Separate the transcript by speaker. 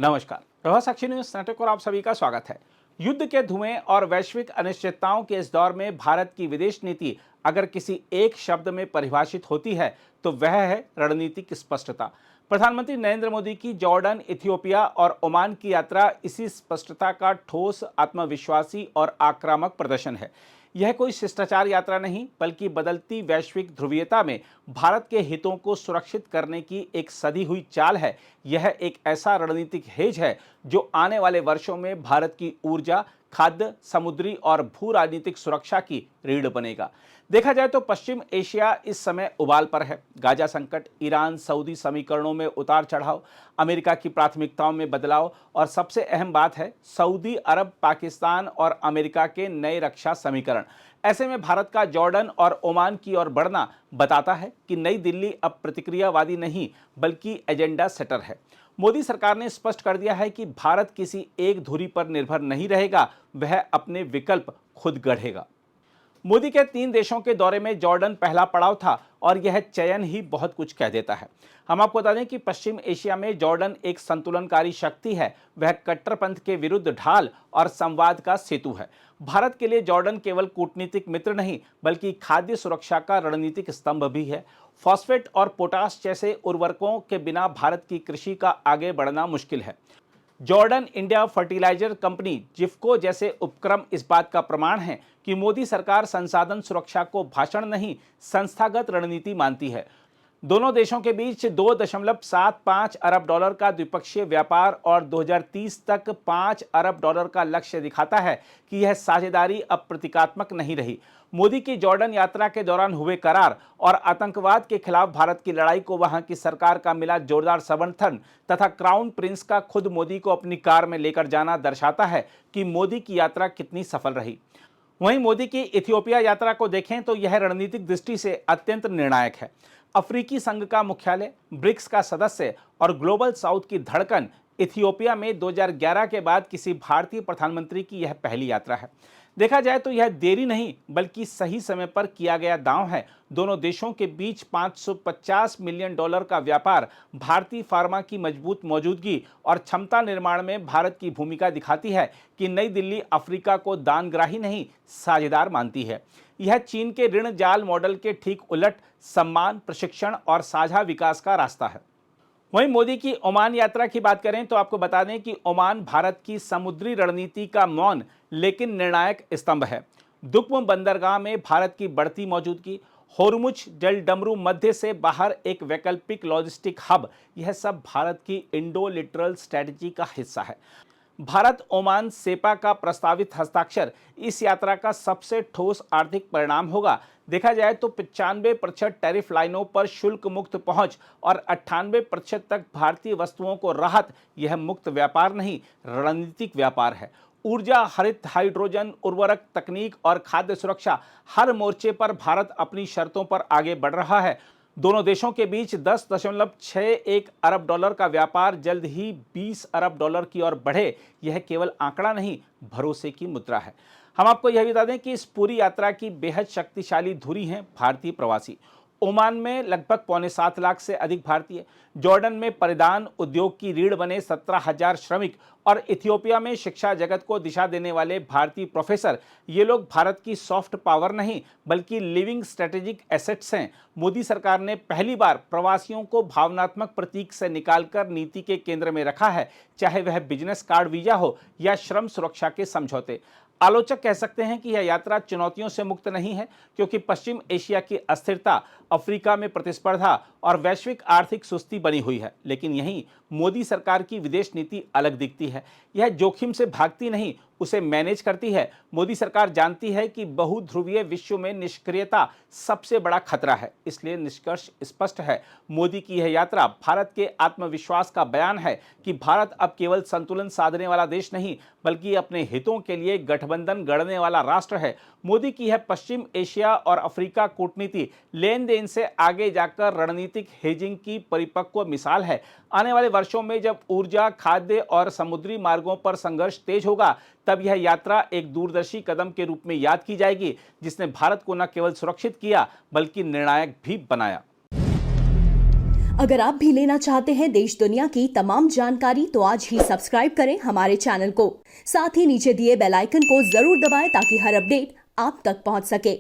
Speaker 1: नमस्कार, प्रभात साक्षी न्यूज नाटक और आप सभी का स्वागत है। युद्ध के धुएं और वैश्विक अनिश्चितताओं के इस दौर में भारत की विदेश नीति अगर किसी एक शब्द में परिभाषित होती है तो वह है रणनीतिक स्पष्टता। प्रधानमंत्री नरेंद्र मोदी की जॉर्डन, इथियोपिया और ओमान की यात्रा इसी स्पष्टता का ठोस, आत्मविश्वासी और आक्रामक प्रदर्शन है। यह कोई शिष्टाचार यात्रा नहीं, बल्कि बदलती वैश्विक ध्रुवीयता में भारत के हितों को सुरक्षित करने की एक सधी हुई चाल है। यह एक ऐसा रणनीतिक हेज है जो आने वाले वर्षों में भारत की ऊर्जा, खाद्य, समुद्री और भू राजनीतिक सुरक्षा की रीढ़ बनेगा। देखा जाए तो पश्चिम एशिया इस समय उबाल पर है। गाजा संकट, ईरान सऊदी समीकरणों में उतार चढ़ाव, अमेरिका की प्राथमिकताओं में बदलाव और सबसे अहम बात है सऊदी अरब, पाकिस्तान और अमेरिका के नए रक्षा समीकरण। ऐसे में भारत का जॉर्डन और ओमान की ओर बढ़ना बताता है कि नई दिल्ली अब प्रतिक्रियावादी नहीं बल्कि एजेंडा सेटर है। मोदी सरकार ने स्पष्ट कर दिया है कि भारत किसी एक धुरी पर निर्भर नहीं रहेगा, वह अपने विकल्प खुद गढ़ेगा। मोदी के 3 देशों के दौरे में जॉर्डन पहला पड़ाव था और यह चयन ही बहुत कुछ कह देता है। हम आपको बता दें कि पश्चिम एशिया में जॉर्डन एक संतुलनकारी शक्ति है। वह कट्टरपंथ के विरुद्ध ढाल और संवाद का सेतु है। भारत के लिए जॉर्डन केवल कूटनीतिक मित्र नहीं बल्कि खाद्य सुरक्षा का रणनीतिक स्तंभ भी है। फॉस्फेट और पोटाश जैसे उर्वरकों के बिना भारत की कृषि का आगे बढ़ना मुश्किल है। जॉर्डन इंडिया फर्टिलाइजर कंपनी जिफ्को जैसे उपक्रम इस बात का प्रमाण है कि मोदी सरकार संसाधन सुरक्षा को भाषण नहीं, संस्थागत रणनीति मानती है। दोनों देशों के बीच 2.75 अरब डॉलर का द्विपक्षीय व्यापार और 2030 तक 5 अरब डॉलर का लक्ष्य दिखाता है कि यह साझेदारी अब प्रतीकात्मक नहीं रही। मोदी की जॉर्डन यात्रा के दौरान हुए करार और आतंकवाद के खिलाफ भारत की लड़ाई को वहां की सरकार का मिला जोरदार समर्थन तथा क्राउन प्रिंस का खुद मोदी को अपनी कार में लेकर जाना दर्शाता है कि मोदी की यात्रा कितनी सफल रही। वहीं मोदी की इथियोपिया यात्रा को देखें तो यह रणनीतिक दृष्टि से अत्यंत निर्णायक है। अफ्रीकी संघ का मुख्यालय, ब्रिक्स का सदस्य और ग्लोबल साउथ की धड़कन इथियोपिया में 2011 के बाद किसी भारतीय प्रधानमंत्री की यह पहली यात्रा है। देखा जाए तो यह देरी नहीं बल्कि सही समय पर किया गया दांव है। दोनों देशों के बीच 550 मिलियन डॉलर का व्यापार भारतीय फार्मा की मजबूत मौजूदगी और क्षमता निर्माण में भारत की भूमिका दिखाती है कि नई दिल्ली अफ्रीका को दानग्राही नहीं, साझेदार मानती है। यह चीन के ऋण जाल मॉडल के ठीक उलट सम्मान, प्रशिक्षण और साझा विकास का रास्ता है। वहीं मोदी की ओमान यात्रा की बात करें तो आपको बता दें कि ओमान भारत की समुद्री रणनीति का मौन लेकिन निर्णायक स्तंभ है। दुक्म बंदरगाह में भारत की बढ़ती मौजूदगी, होर्मुज जलडमरू मध्य से बाहर एक वैकल्पिक लॉजिस्टिक हब, यह सब भारत की इंडो लिटरल स्ट्रेटजी का हिस्सा है। भारत ओमान सेपा का प्रस्तावित हस्ताक्षर इस यात्रा का सबसे ठोस आर्थिक परिणाम होगा। देखा जाए तो 95% टैरिफ लाइनों पर शुल्क मुक्त पहुंच और 98% तक भारतीय वस्तुओं को राहत, यह मुक्त व्यापार नहीं, रणनीतिक व्यापार है। ऊर्जा, हरित हाइड्रोजन, उर्वरक तकनीक और खाद्य सुरक्षा, हर मोर्चे पर भारत अपनी शर्तों पर आगे बढ़ रहा है। दोनों देशों के बीच 10.61 अरब डॉलर का व्यापार जल्द ही 20 अरब डॉलर की ओर बढ़े, यह केवल आंकड़ा नहीं, भरोसे की मुद्रा है। हम आपको यह भी बता दें कि इस पूरी यात्रा की बेहद शक्तिशाली धुरी हैं भारतीय प्रवासी। ओमान में लगभग 6.25 लाख से अधिक भारतीय, जॉर्डन में परिधान उद्योग की रीढ़ बने 17,000 श्रमिक और इथियोपिया में शिक्षा जगत को दिशा देने वाले भारतीय प्रोफेसर, ये लोग भारत की सॉफ्ट पावर नहीं बल्कि लिविंग स्ट्रेटेजिक एसेट्स हैं। मोदी सरकार ने पहली बार प्रवासियों को भावनात्मक प्रतीक से निकालकर नीति के केंद्र में रखा है, चाहे वह बिजनेस कार्ड वीजा हो या श्रम सुरक्षा के समझौते। आलोचक कह सकते हैं कि यह यात्रा चुनौतियों से मुक्त नहीं है क्योंकि पश्चिम एशिया की अस्थिरता, अफ्रीका में प्रतिस्पर्धा और वैश्विक आर्थिक सुस्ती बनी हुई है। लेकिन यहीं मोदी सरकार की विदेश नीति अलग दिखती है। यह जोखिम से भागती नहीं, उसे मैनेज करती है। मोदी सरकार जानती है कि बहुध्रुवीय विश्व में निष्क्रियता सबसे बड़ा खतरा है। इसलिए निष्कर्ष स्पष्ट है, मोदी की यह यात्रा भारत के आत्मविश्वास का बयान है कि भारत अब केवल संतुलन साधने वाला देश नहीं बल्कि अपने हितों के लिए गठबंधन गढ़ने वाला राष्ट्र है। मोदी की यह पश्चिम एशिया और अफ्रीका कूटनीति लेन देन से आगे जाकर रणनीतिक हेजिंग की परिपक्व मिसाल है। आने वाले वर्षों में जब ऊर्जा, खाद्य और समुद्री मार्गों पर संघर्ष तेज होगा, तब यह यात्रा एक दूरदर्शी कदम के रूप में याद की जाएगी जिसने भारत को न केवल सुरक्षित किया बल्कि निर्णायक भी बनाया।
Speaker 2: अगर आप भी लेना चाहते हैं देश दुनिया की तमाम जानकारी तो आज ही सब्सक्राइब करें हमारे चैनल को। साथ ही नीचे दिए बेल आइकन को जरूर दबाएं ताकि हर अपडेट आप तक पहुंच सके।